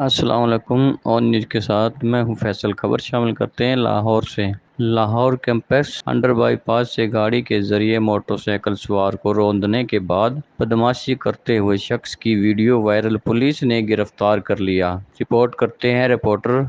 अस्सलाम वालेकुम। और न्यूज़ के साथ मैं हूं फैसल। खबर शामिल करते हैं लाहौर से। लाहौर कैंपस अंडर बाईपास से गाड़ी के जरिए मोटरसाइकिल सवार को रोंदने के बाद बदमाशी करते हुए शख्स की वीडियो वायरल, पुलिस ने गिरफ्तार कर लिया। रिपोर्ट करते हैं रपॉटर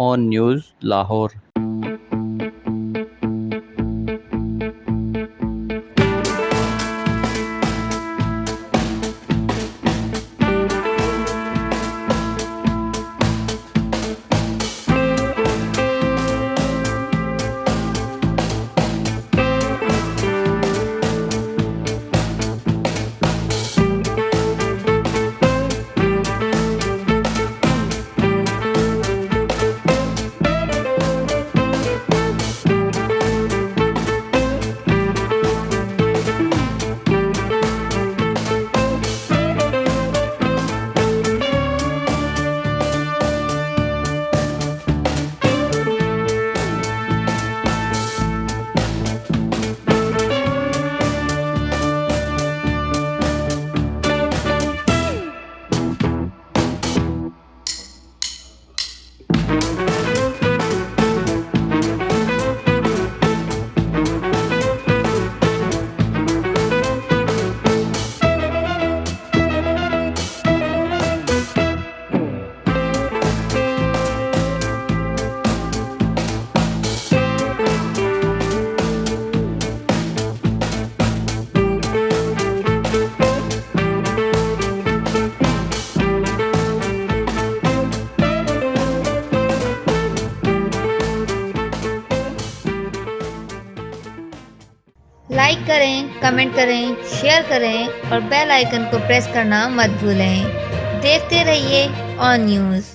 ऑन न्यूज़ लाहौर। लाइक करें, कमेंट करें, शेयर करें और बेल आइकन को प्रेस करना मत भूलें। देखते रहिए ऑन न्यूज़।